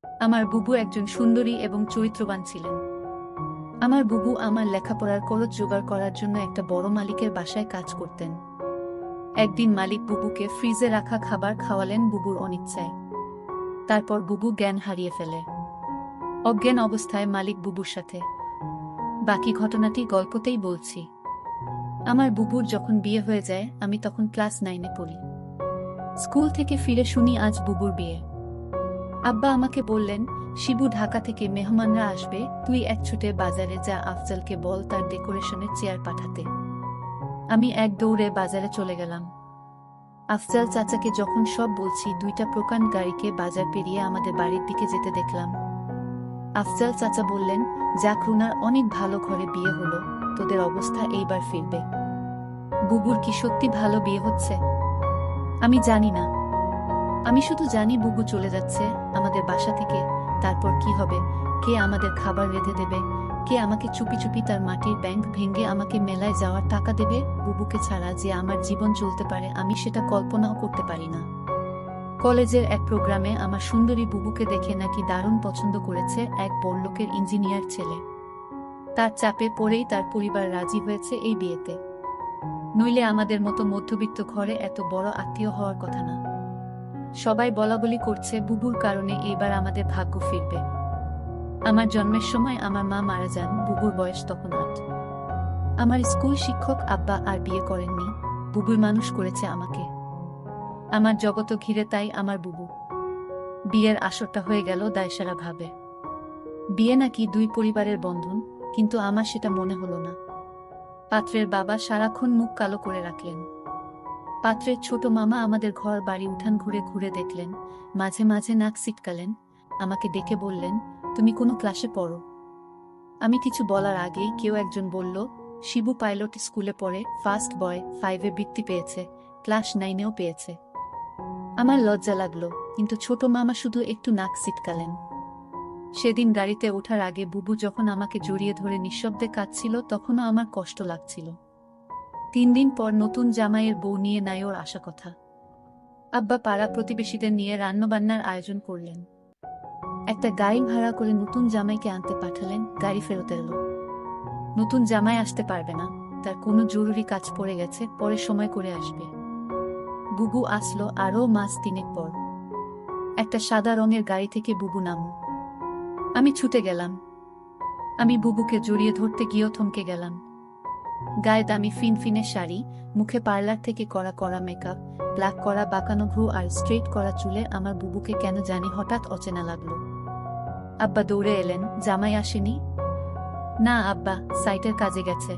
আমার বুবু একজন সুন্দরী এবং চরিত্রবান ছিলেন। আমার বুবু আমার লেখাপড়ার খরচ জোগাড় করার জন্য একটা বড় মালিকের বাসায় কাজ করতেন। একদিন মালিক বুবুকে ফ্রিজে রাখা খাবার খাওয়ালেন বুবুর অনিচ্ছায়। তারপর বুবু জ্ঞান হারিয়ে ফেলে। অজ্ঞান অবস্থায় মালিক বুবুর সাথে। বাকি ঘটনাটি গল্পতেই বলছি। আমার বুবুর যখন বিয়ে হয়ে যায়, আমি তখন ক্লাস 9-এ পড়ি। স্কুল থেকে ফিরে শুনি আজ বুবুর বিয়ে। আব্বা আমাকে বললেন, শিবু ঢাকা থেকে মেহমানরা আসবে, তুই এক ছুটে বাজারে যা, আফজালকে বল তার ডেকোরেশনের চেয়ার পাঠাতে। আমি এক দৌড়ে বাজারে চলে গেলাম। আফজাল চাচাকে যখন সব বলছি, দুইটা প্রকাণ্ড গাড়িকে বাজার পেরিয়ে আমাদের বাড়ির দিকে যেতে দেখলাম। আফজাল চাচা বললেন, যাক রুনার অনেক ভালো ঘরে বিয়ে হলো, তোদের অবস্থা এইবার ফিরবে। বুবুর কি সত্যি ভালো বিয়ে হচ্ছে? আমি জানি না। আমি শুধু জানি বুবু চলে যাচ্ছে আমাদের বাসা থেকে। তারপর কি হবে? কে আমাদের খাবার রেঁধে দেবে? কে আমাকে চুপি চুপি তার মাটির ব্যাংক ভেঙে আমাকে মেলায় যাওয়ার টাকা দেবে? বুবুকে ছাড়া যে আমার জীবন চলতে পারে, আমি সেটা কল্পনাও করতে পারি না। কলেজের এক প্রোগ্রামে আমার সুন্দরী বুবুকে দেখে নাকি দারুণ পছন্দ করেছে এক বড়লোকের ইঞ্জিনিয়ার ছেলে। তার চাপে পড়েই তার পরিবার রাজি হয়েছে এই বিয়েতে। নইলে আমাদের মতো মধ্যবিত্ত ঘরে এত বড় আত্মীয় হওয়ার কথা না। সবাই বলাবলি করছে বুবুর কারণে এইবার আমাদের ভাগ্য ফিরবে। আমার জন্মের সময় আমার মা মারা যান, বুবুর বয়স তখন 8। আমার স্কুল শিক্ষক আব্বা আর বিয়ে করেননি, বুবুর মানুষ করেছে আমাকে। আমার জগত ঘিরে তাই আমার বুবু। বিয়ের আসরটা হয়ে গেল দায়সারা ভাবে। বিয়ে নাকি দুই পরিবারের বন্ধন, কিন্তু আমার সেটা মনে হলো না। পাত্রের বাবা সারাক্ষণ মুখ কালো করে রাখলেন। পাত্রের ছোট মামা আমাদের ঘর বাড়ি উঠান ঘুরে ঘুরে দেখলেন, মাঝে মাঝে নাক সিটকালেন, আমাকে ডেকে বললেন, তুমি কোনো ক্লাসে পড়ো? আমি কিছু বলার আগেই কেউ একজন বলল, শিবু পাইলট স্কুলে পড়ে, ফার্স্ট বয়, 5-এ বৃত্তি পেয়েছে, ক্লাস 9-এও পেয়েছে। আমার লজ্জা লাগলো, কিন্তু ছোট মামা শুধু একটু নাক সিটকালেন। সেদিন গাড়িতে ওঠার আগে বুবু যখন আমাকে জড়িয়ে ধরে নিঃশব্দে কাঁদছিল, তখনও আমার কষ্ট লাগছিল। 3 দিন পর নতুন জামাইয়ের বউ নিয়ে নাইওর আসা কথা। আব্বা পাড়া প্রতিবেশীদের নিয়ে রান্নাবান্নার আয়োজন করলেন। একটা গাড়ি ভাড়া করে নতুন জামাইকে আনতে পাঠালেন। গাড়ি ফেরত এলো। নতুন জামাই আসতে পারবে না, তার কোনো জরুরি কাজ পড়ে গেছে, পরে সময় করে আসবে। বুবু আসলো আরও মাস 3 পর। একটা সাদা রঙের গাড়ি থেকে বুবু নামল। আমি ছুটে গেলাম। আমি বুবুকে জড়িয়ে ধরতে গিয়েও থমকে গেলাম। গায়ে দামি ফিনফিনে শাড়ি, মুখে পার্লার থেকে করা করা মেকআপ, ব্ল্যাক করা বাঁকানো ভ্রু আর স্ট্রেট করা চুলে আমার বুবুকে কেন জানি হঠাৎ অচেনা লাগলো। আব্বা দৌড়ে এলেন, জামাই আসেনি? না আব্বা, সাইটের কাজে গেছে।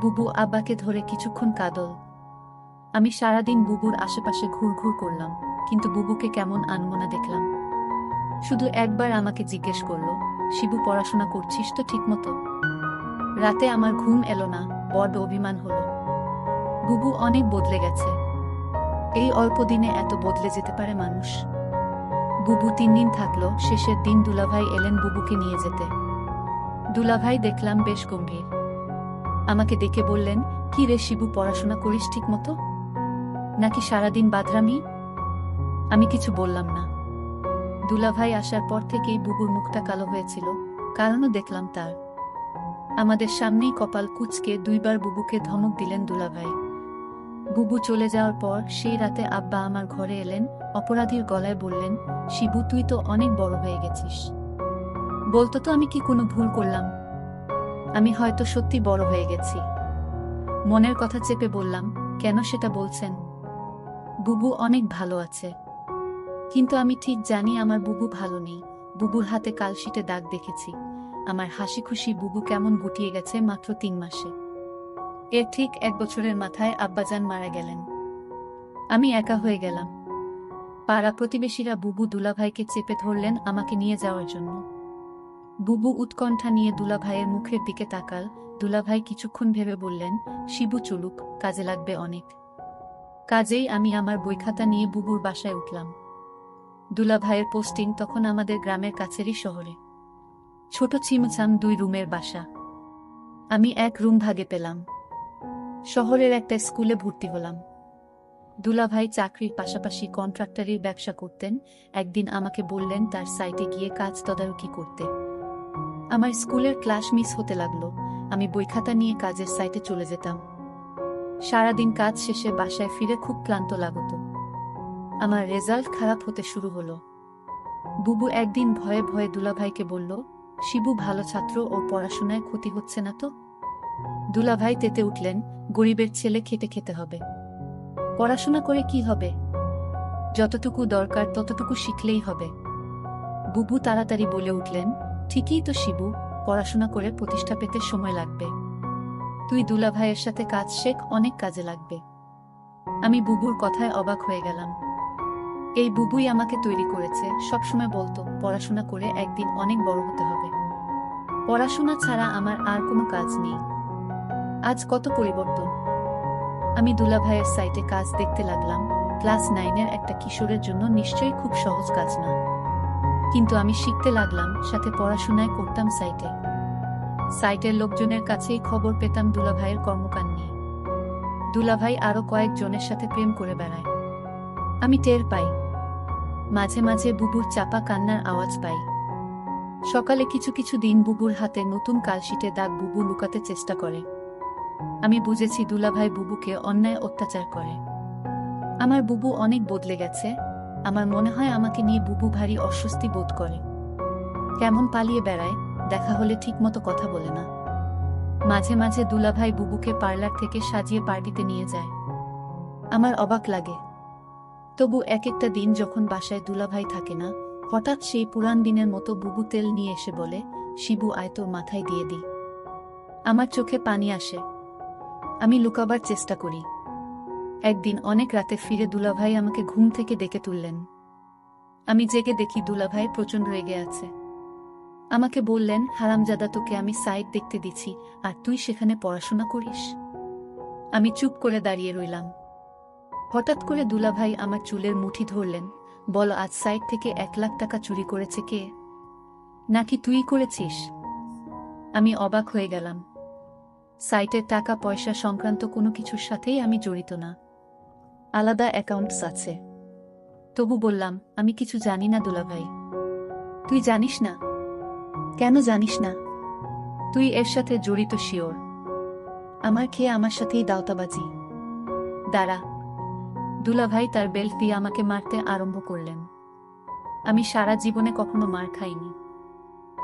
বুবু আব্বাকে ধরে কিছুক্ষণ কাঁদল। আমি সারাদিন বুবুর আশেপাশে ঘুরঘুর করলাম, কিন্তু বুবুকে কেমন আনমনা দেখলাম। শুধু একবার আমাকে জিজ্ঞেস করলো, শিবু পড়াশোনা করছিস তো ঠিকমতো? রাতে আমার ঘুম এলো না, বড্ড অভিমান হলো। বুবু অনেক বদলে গেছে। এই অল্প দিনে এত বদলে যেতে পারে মানুষ। বুবু 3 দিন থাকলো। শেষের দিন দুলাভাই এলেন বুবুকে নিয়ে যেতে। দুলাভাই দেখলাম বেশ গম্ভীর। আমাকে ডেকে বললেন, কি রে শিবু, পড়াশোনা করিস ঠিক মতো, নাকি সারাদিন বাদরামি? আমি কিছু বললাম না। দুলাভাই আসার পর থেকেই বুবুর মুখটা কালো হয়েছিল, কারণও দেখলাম তার। আমাদের সামনেই কপাল কুঁচকে 2বার বুবুকে ধমক দিলেন দুলাভাই। বুবু চলে যাওয়ার পর সেই রাতে আব্বা আমার ঘরে এলেন, অপরাধীর গলায় বললেন, শিবু তুই তো অনেক বড় হয়ে গেছিস, বলতো তো আমি কি কোনো ভুল করলাম? আমি হয়তো সত্যি বড় হয়ে গেছি। মনের কথা চেপে বললাম, কেন সেটা বলছেন? বুবু অনেক ভালো আছে। কিন্তু আমি ঠিক জানি আমার বুবু ভালো নেই। বুবুর হাতে কালশিটে দাগ দেখেছি। আমার হাসি খুশি বুবু কেমন গুটিয়ে গেছে মাত্র 3 মাসে। এর ঠিক 1 বছরের মাথায় আব্বাজান মারা গেলেন। আমি একা হয়ে গেলাম। পাড়া প্রতিবেশীরা বুবু দুলাভাইকে চেপে ধরলেন আমাকে নিয়ে যাওয়ার জন্য। বুবু উৎকণ্ঠা নিয়ে দুলাভাইয়ের মুখের দিকে তাকাল। দুলাভাই কিছুক্ষণ ভেবে বললেন, শিবু চলুক, কাজে লাগবে অনেক। কাজেই আমি আমার বইখাতা নিয়ে বুবুর বাসায় উঠলাম। দুলাভাইয়ের পোস্টিং তখন আমাদের গ্রামের কাছেরই শহরে। ছোট ছিমছাম 2 রুমের বাসা। আমি এক রুম ভাগে পেলাম। শহরের একটা স্কুলে ভর্তি হলাম। দুলাভাই চাকরির পাশাপাশি কন্ট্রাক্টরির ব্যবসা করতেন। একদিন আমাকে বললেন তার সাইটে গিয়ে কাজ তদারকি করতে। আমার স্কুলের ক্লাস মিস হতে লাগলো। আমি বইখাতা নিয়ে কাজের সাইটে চলে যেতাম। সারাদিন কাজ শেষে বাসায় ফিরে খুব ক্লান্ত লাগতো। আমার রেজাল্ট খারাপ হতে শুরু হলো। বুবু একদিন ভয়ে ভয়ে দুলাভাইকে বলল, শিবু ভালো ছাত্র, ও পড়াশোনায় ক্ষতি হচ্ছে না তো? দুলাভাই তেতে উঠলেন, গরিবের ছেলে খেটে খেতে হবে। পড়াশোনা করে কি হবে? যতটুকু দরকার ততটুকু শিখলেই হবে। বুবু তাড়াতাড়ি বলে উঠলেন, ঠিকই তো শিবু, পড়াশোনা করে প্রতিষ্ঠা পেতে সময় লাগবে। তুই দুলাভাইয়ের সাথে কাজ শেখ, অনেক কাজে লাগবে। আমি বুবুর কথায় অবাক হয়ে গেলাম। এই বুবুই আমাকে তৈরি করেছে। সবসময় বলতো পড়াশোনা করে একদিন অনেক বড় হতে হবে। পড়াশোনা ছাড়া আমার আর কোনো কাজ নেই। আজ কত পরিবর্তন। আমি দুলাভাইয়ের সাইটে কাজ দেখতে লাগলাম। ক্লাস 9-এর একটা কিশোরের জন্য নিশ্চয়ই খুব সহজ কাজ না। কিন্তু আমি শিখতে লাগলাম, সাথে পড়াশোনায় করতাম সাইটে। সাইটের লোকজনের কাছেই খবর পেতাম দুলাভাইয়ের কর্মকাণ্ড নিয়ে। দুলাভাই আরো কয়েকজনের সাথে প্রেম করে বেড়ায়। আমি টের পাই। মাঝে মাঝে বুবুর চাপা কান্নার আওয়াজ পাই। সকালে কিছু কিছু দিন বুবুর হাতে নতুন কালশিটে দাগ বুবু লুকাতে চেষ্টা করে। আমি বুঝেছি দুলাভাই বুবুকে অন্যায় অত্যাচার করে। আমার বুবু অনেক বদলে গেছে। আমার মনে হয় আমাকে নিয়ে বুবু ভারী অস্বস্তি বোধ করে। কেমন পালিয়ে বেড়ায়, দেখা হলে ঠিকমতো কথা বলে না। মাঝে মাঝে দুলাভাই বুবুকে পার্লার থেকে সাজিয়ে পার্টিতে নিয়ে যায়। আমার অবাক লাগে। তবু এক একটা দিন যখন বাসায় দুলাভাই থাকে না, হঠাৎ সেই পুরান দিনের মতো বুবু তেল নিয়ে এসে বলে, শিবু আয় তোর মাথায় দিয়ে দি। আমার চোখে পানি আসে। আমি লুকাবার চেষ্টা করি। একদিন অনেক রাতে ফিরে দুলাভাই আমাকে ঘুম থেকে ডেকে তুললেন। আমি জেগে দেখি দুলাভাই প্রচণ্ড রেগে আছে। আমাকে বললেন, হারামজাদা, তোকে আমি সাইট দেখতে দিছি আর তুই সেখানে পড়াশোনা করিস। আমি চুপ করে দাঁড়িয়ে রইলাম। হঠাৎ করে দুলাভাই আমার চুলের মুঠি ধরলেন। বল, আজ সাইট থেকে 1 লাখ টাকা চুরি করেছে কে? নাকি তুই করেছিস? আমি অবাক হয়ে গেলাম। সাইটের টাকা পয়সা সংক্রান্ত কোনো কিছুর সাথেই আমি জড়িত না। আলাদা অ্যাকাউন্টস আছে। তবু বললাম, আমি কিছু জানি না দুলাভাই। তুই জানিস না? কেন জানিস না? তুই এর সাথে জড়িত শিওর? আমার খেয়ে আমার সাথেই দাওতাবাজি। দাঁড়া। দুলাভাই তার বেল্ট দিয়ে আমাকে মারতে আরম্ভ করলেন। আমি সারা জীবনে কখনো মার খাইনি।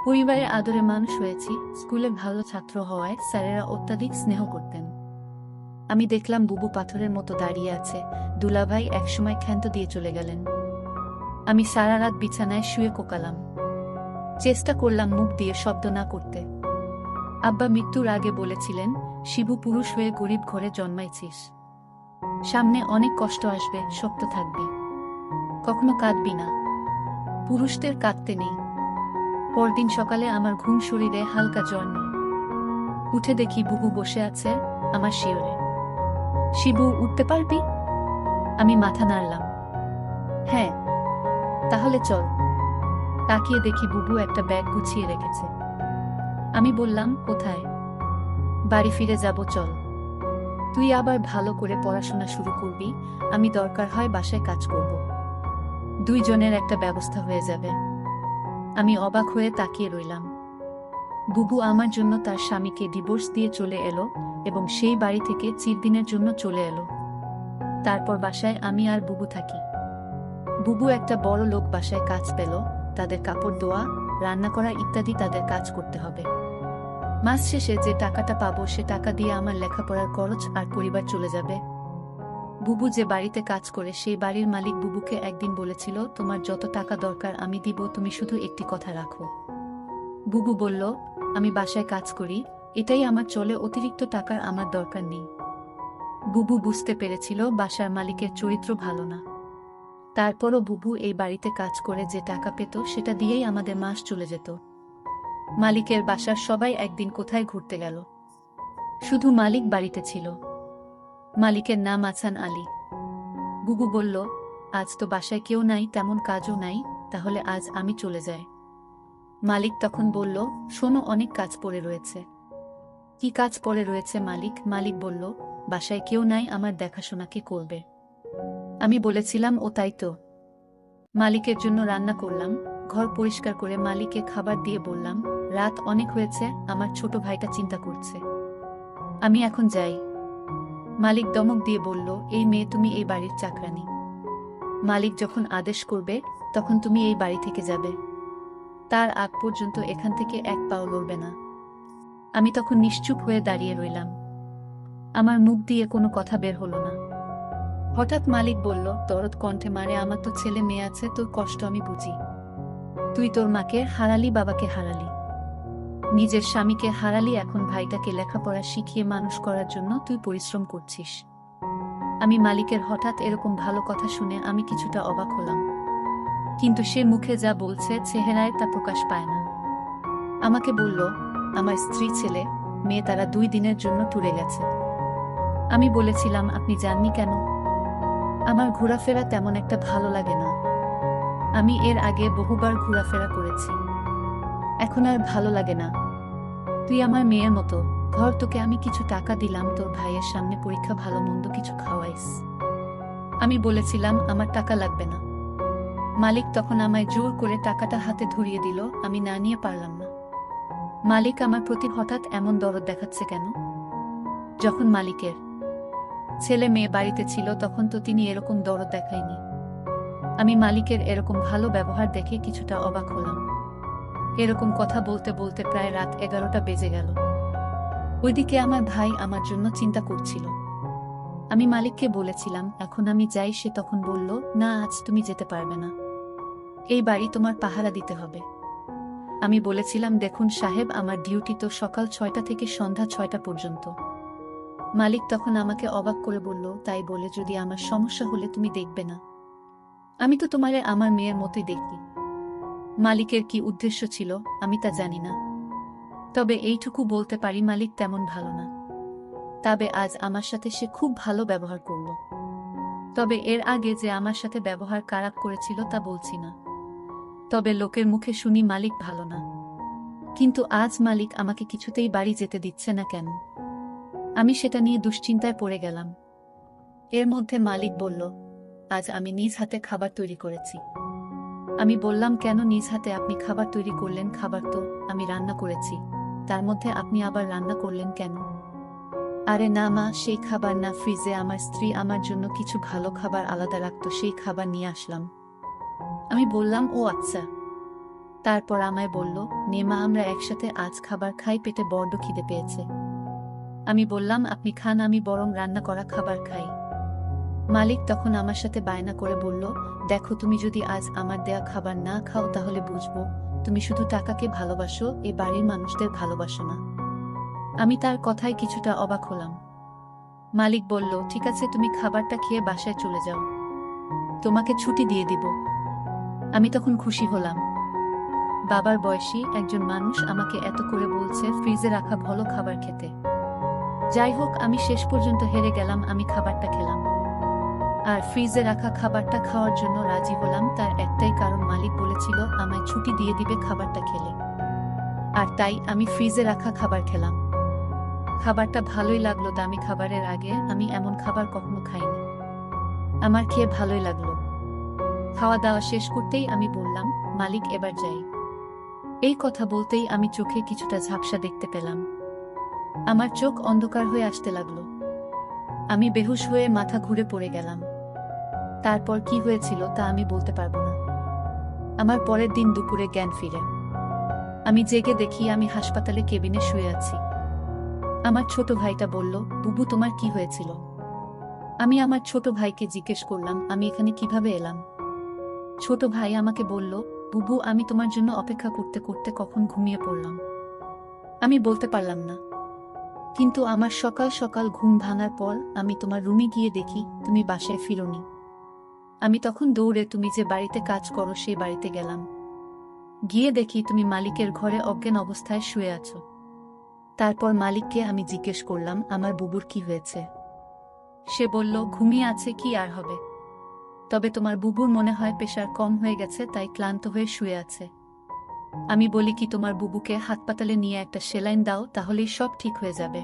পরিবারের আদরে মানুষ হয়েছি। স্কুলে ভালো ছাত্র হওয়ায় স্যারেরা অত্যাধিক স্নেহ করতেন। আমি দেখলাম বুবু পাথরের মতো দাঁড়িয়ে আছে। দুলাভাই একসময় ক্ষান্ত দিয়ে চলে গেলেন। আমি সারা রাত বিছানায় শুয়ে কোকালাম। চেষ্টা করলাম মুখ দিয়ে শব্দ না করতে। আব্বা মৃত্যুর আগে বলেছিলেন, শিবু, পুরুষ হয়ে গরিব ঘরে জন্মাইছিস। সামনে অনেক কষ্ট আসবে, শক্ত থাকবি। কখনো কাঁদবি না। পুরুষদের কাঁদতে নেই। পরদিন সকালে আমার ঘুম শরীরে হালকা জ্বর নেই। উঠে দেখি বুবু বসে আছে আমার শিয়রে। শিবু, উঠতে পারবি? আমি মাথা নাড়লাম। হ্যাঁ। তাহলে চল। তাকিয়ে দেখি বুবু একটা ব্যাগ গুছিয়ে রেখেছে। আমি বললাম, কোথায়? বাড়ি ফিরে যাব, চল। তুই আবার ভালো করে পড়াশোনা শুরু করবি, আমি দরকার হয় বাসায় কাজ করব। দুইজনের একটা ব্যবস্থা হয়ে যাবে। আমি অবাক হয়ে তাকিয়ে রইলাম। বুবু আমার জন্য তার স্বামীকে ডিভোর্স দিয়ে চলে এলো এবং সেই বাড়ি থেকে চিরদিনের জন্য চলে এলো। তারপর বাসায় আমি আর বুবু থাকি। বুবু একটা বড় লোক বাসায় কাজ পেল। তাদের কাপড় ধোয়া, রান্না করা ইত্যাদি তাদের কাজ করতে হবে। মাস শেষে যে টাকাটা পাবো সে টাকা দিয়ে আমার লেখাপড়ার খরচ আর পরিবার চলে যাবে। বুবু যে বাড়িতে কাজ করে সেই বাড়ির মালিক বুবুকে একদিন বলেছিল, তোমার যত টাকা দরকার আমি দিব, তুমি শুধু একটি কথা রাখো। বুবু বলল, আমি বাসায় কাজ করি, এটাই আমার চলে, অতিরিক্ত টাকার আমার দরকার নেই। বুবু বুঝতে পেরেছিল বাসার মালিকের চরিত্র ভালো না। তারপরও বুবু এই বাড়িতে কাজ করে যে টাকা পেত সেটা দিয়েই আমাদের মাস চলে যেত। মালিকের বাসার সবাই একদিন কোথায় ঘুরতে গেল। শুধু মালিক বাড়িতে ছিল। মালিকের নাম আছান আলী। বুবু বলল, আজ তো বাসায় কেউ নাই, তেমন কাজও নাই, তাহলে আজ আমি চলে যাই। মালিক তখন বলল, শোনো, অনেক কাজ পড়ে রয়েছে। কি কাজ পড়ে রয়েছে মালিক? মালিক বলল, বাসায় কেউ নাই, আমার দেখাশোনা কে করবে? আমি বলেছিলাম, ও তাই তো। মালিকের জন্য রান্না করলাম, ঘর পরিষ্কার করে মালিককে খাবার দিয়ে বললাম, রাত অনেক হয়েছে, আমার ছোট ভাইটা চিন্তা করছে, আমি এখন যাই। মালিক দমক দিয়ে বলল, এই মেয়ে, তুমি এই বাড়ির চাকরানী। মালিক যখন আদেশ করবে তখন তুমি এই বাড়ি থেকে যাবে, তার আগ পর্যন্ত এখান থেকে এক পাও লড়বে না। আমি তখন নিশ্চুপ হয়ে দাঁড়িয়ে রইলাম, আমার মুখ দিয়ে কোনো কথা বের হলো না। হঠাৎ মালিক বলল দরদ কণ্ঠে, মারে, আমার তো ছেলে মেয়ে আছে, তোর কষ্ট আমি বুঝি। তুই তোর মাকে হারালি, বাবাকে হারালি, নিজের স্বামীকে হারালি, এখন ভাইটাকে লেখাপড়া শিখিয়ে মানুষ করার জন্য তুই পরিশ্রম করছিস। আমি মালিকের হঠাৎ এরকম ভালো কথা শুনে আমি কিছুটা অবাক হলাম, কিন্তু সে মুখে যা বলছে চেহারায় তা প্রকাশ পায় না। আমাকে বলল, আমার স্ত্রী, ছেলে মেয়ে তারা 2 দিনের জন্য ট্যুরে গেছে। আমি বলেছিলাম, আপনি যাননি কেন? আমার ঘোরাফেরা তেমন একটা ভালো লাগে না, আমি এর আগে বহুবার ঘোরাফেরা করেছি, এখন আর ভালো লাগে না। তুই আমার মেয়ের মতো, ধর তোকে আমি কিছু টাকা দিলাম, তোর ভাইয়ের সামনে পরীক্ষা ভালো মন্দ কিছু খাওয়াইস। আমি বলেছিলাম, আমার টাকা লাগবে না। মালিক তখন আমায় জোর করে টাকাটা হাতে ধরিয়ে দিল, আমি না নিয়ে পারলাম না। মালিক আমার প্রতি হঠাৎ এমন দরদ দেখাচ্ছে কেন? যখন মালিকের ছেলে মেয়ে বাড়িতে ছিল তখন তো তিনি এরকম দরদ দেখায়নি। আমি মালিকের এরকম ভালো ব্যবহার দেখে কিছুটা অবাক হলাম। এরকম কথা বলতে বলতে প্রায় রাত 11টা বেজে গেল। ওইদিকে আমার ভাই আমার জন্য চিন্তা করছিল। আমি মালিককে বলেছিলাম, এখন আমি যাই। সে তখন বলল, না, আজ তুমি যেতে পারবে না, এই বাড়ি তোমার পাহারা দিতে হবে। আমি বলেছিলাম, দেখুন সাহেব, আমার ডিউটি তো সকাল 6টা থেকে সন্ধ্যা 6টা পর্যন্ত। মালিক তখন আমাকে অবাক করে বলল, তাই বলে যদি আমার সমস্যা হলে তুমি দেখবে না? আমি তো তোমারে আমার মেয়ের মতোই দেখি। মালিকের কি উদ্দেশ্য ছিল আমি তা জানি না, তবে এইটুকু বলতে পারি মালিক তেমন ভালো না। তবে আজ আমার সাথে সে খুব ভালো ব্যবহার করল। তবে এর আগে যে আমার সাথে ব্যবহার খারাপ করেছিল তা বলছি না, তবে লোকের মুখে শুনি মালিক ভালো না। কিন্তু আজ মালিক আমাকে কিছুতেই বাড়ি যেতে দিচ্ছে না কেন? আমি সেটা নিয়ে দুশ্চিন্তায় পড়ে গেলাম। এর মধ্যে মালিক বলল, আজ আমি নিজ হাতে খাবার তৈরি করেছি। আমি বললাম, কেন নিজ হাতে আপনি খাবার তৈরি করলেন? খাবার তো আমি রান্না করেছি, তার মধ্যে আপনি আবার রান্না করলেন কেন? আরে না মা, সেই খাবার না, ফ্রিজে আমার স্ত্রী আমার জন্য কিছু ভালো খাবার আলাদা রাখতো, সেই খাবার নিয়ে আসলাম। আমি বললাম, ও আচ্ছা। তারপর আমায় বলল, নে মা, আমরা একসাথে আজ খাবার খাই, পেটে বড্ড খিদে পেয়েছে। আমি বললাম, আপনি খান, আমি বরং রান্না করা খাবার খাই। মালিক তখন আমার সাথে বায়না করে বলল, দেখো, তুমি যদি আজ আমার দেয়া খাবার না খাও তাহলে বুঝবো তুমি শুধু টাকাকে ভালোবাসো, এ বাড়ির মানুষদের ভালোবাসো না। আমি তার কথায় কিছুটা অবাক হলাম। মালিক বলল, ঠিক আছে, তুমি খাবারটা খেয়ে বাসায় চলে যাও, তোমাকে ছুটি দিয়ে দিব। আমি তখন খুশি হলাম, বাবার বয়সী একজন মানুষ আমাকে এত করে বলছে ফ্রিজে রাখা ভালো খাবার খেতে। যাই হোক, আমি শেষ পর্যন্ত হেরে গেলাম। আমি খাবারটা খেলাম, আর ফ্রিজে রাখা খাবারটা খাওয়ার জন্য রাজি হলাম তার একটাই কারণ, মালিক বলেছিল আমায় ছুটি দিয়ে দিবে খাবারটা খেলে। আর তাই আমি ফ্রিজে রাখা খাবার খেলাম। খাবারটা ভালোই লাগলো, দামি খাবারের আগে আমি এমন খাবার কখনো খাইনি। আমার খেয়ে ভালোই লাগলো। খাওয়া দাওয়া শেষ করতেই আমি বললাম, মালিক, এবার যাই। এই কথা বলতেই আমি চোখে কিছুটা ঝাপসা দেখতে পেলাম। আমার চোখ অন্ধকার হয়ে আসতে লাগলো, আমি বেহুশ হয়ে মাথা ঘুরে পড়ে গেলাম। তারপর কি হয়েছিল তা আমি বলতে পারবো না। আমার পরের দিন দুপুরে জ্ঞান ফিরে আমি জেগে দেখি আমি হাসপাতালে কেবিনে শুয়ে আছি। আমার ছোট ভাইটা বলল, বুবু, তোমার কি হয়েছিল? আমি আমার ছোট ভাইকে জিজ্ঞেস করলাম, আমি এখানে কিভাবে এলাম? ছোট ভাই আমাকে বলল, বুবু, আমি তোমার জন্য অপেক্ষা করতে করতে কখন ঘুমিয়ে পড়লাম। আমি বলতে পারলাম না, কিন্তু আমার সকাল সকাল ঘুম ভাঙার পর আমি তোমার রুমে গিয়ে দেখি তুমি বাসায় ফিরোনি। আমি তখন দৌড়ে তুমি যে বাড়িতে কাজ করো সেই বাড়িতে গেলাম। গিয়ে দেখি তুমি মালিকের ঘরে অজ্ঞান অবস্থায় শুয়ে আছো। তারপর মালিককে আমি জিজ্ঞেস করলাম, আমার বুবুর কি হয়েছে? সে বলল, ঘুমিয়ে আছে, কি আর হবে। তবে তোমার বুবুর মনে হয় প্রেশার কম হয়ে গেছে, তাই ক্লান্ত হয়ে শুয়ে আছে। আমি বলি কি, তোমার বুবুকে হাসপাতালে নিয়ে একটা সেলাইন দাও, তাহলেই সব ঠিক হয়ে যাবে।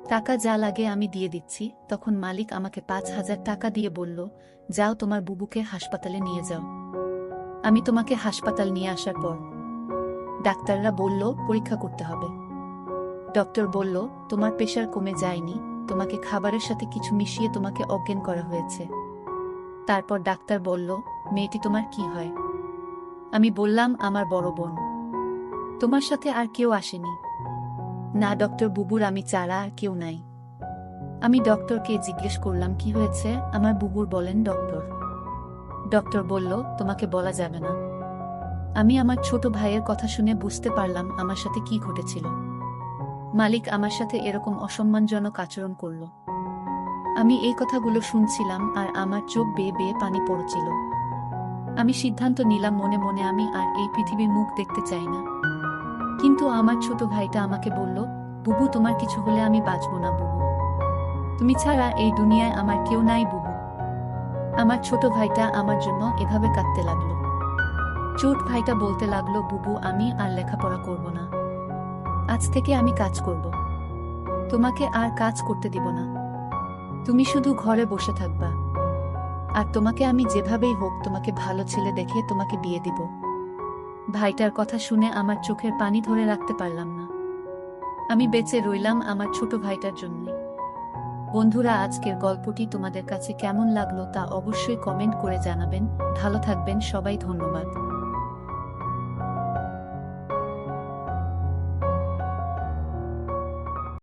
টাকা যা লাগে আমি দিয়ে দিচ্ছি। তখন মালিক আমাকে 5,000 টাকা দিয়ে বলল, যাও তোমার বুবুকে হাসপাতালে নিয়ে যাও। আমি তোমাকে হাসপাতাল নিয়ে আসার পর ডাক্তাররা বলল পরীক্ষা করতে হবে। ডক্টর বলল, তোমার প্রেশার কমে যায়নি, তোমাকে খাবারের সাথে কিছু মিশিয়ে তোমাকে অজ্ঞান করা হয়েছে। তারপর ডাক্তার বলল, মেয়েটি তোমার কি হয়? আমি বললাম, আমার বড় বোন। তোমার সাথে আর কেউ আসেনি? না ডক্টর, বুবুর আমি ছাড়া আর কেউ নাই। আমি ডক্টরকে জিজ্ঞেস করলাম কি হয়েছে। আমার বুবুর বলেন ডক্টর। ডক্টর বলল, তোমাকে বলা যাবে না। আমি আমার ছোট ভাইয়ের কথা শুনে বুঝতে পারলাম আমার সাথে কি ঘটেছিল। মালিক আমার সাথে এরকম অসম্মানজনক আচরণ করল। আমি এই কথাগুলো শুনছিলাম আর আমার চোখ বেয়ে বেয়ে পানি পড়ছিল। আমি সিদ্ধান্ত নিলাম মনে মনে আমি আর এই পৃথিবীর মুখ দেখতে চাই না। কিন্তু আমার ছোট ভাইটা আমাকে বলল, বুবু তোমার কিছু হলে আমি বাঁচব না বুবু। তুমি ছাড়া এই দুনিয়ায় আমার কেউ নাই বুবু। আমার ছোট ভাইটা আমার জন্য এভাবে কাঁদতে লাগলো। ছোট ভাইটা বলতে লাগলো, বুবু আমি আর লেখাপড়া করব না। আজ থেকে আমি কাজ করব। তোমাকে আর কাজ করতে দিব না। তুমি শুধু ঘরে বসে থাকবা। আর তোমাকে আমি যেভাবেই হোক তোমাকে ভালো ছেলে দেখে তোমাকে বিয়ে দিব। ভাইটার কথা শুনে আমার চোখের পানি ধরে রাখতে পারলাম না। আমি বেঁচে রইলাম আমার ছোট ভাইটার জন্য। বন্ধুরা, আজকের গল্পটি তোমাদের কাছে কেমন লাগলো তা অবশ্যই কমেন্ট করে জানাবেন। ভালো থাকবেন সবাই, ধন্যবাদ।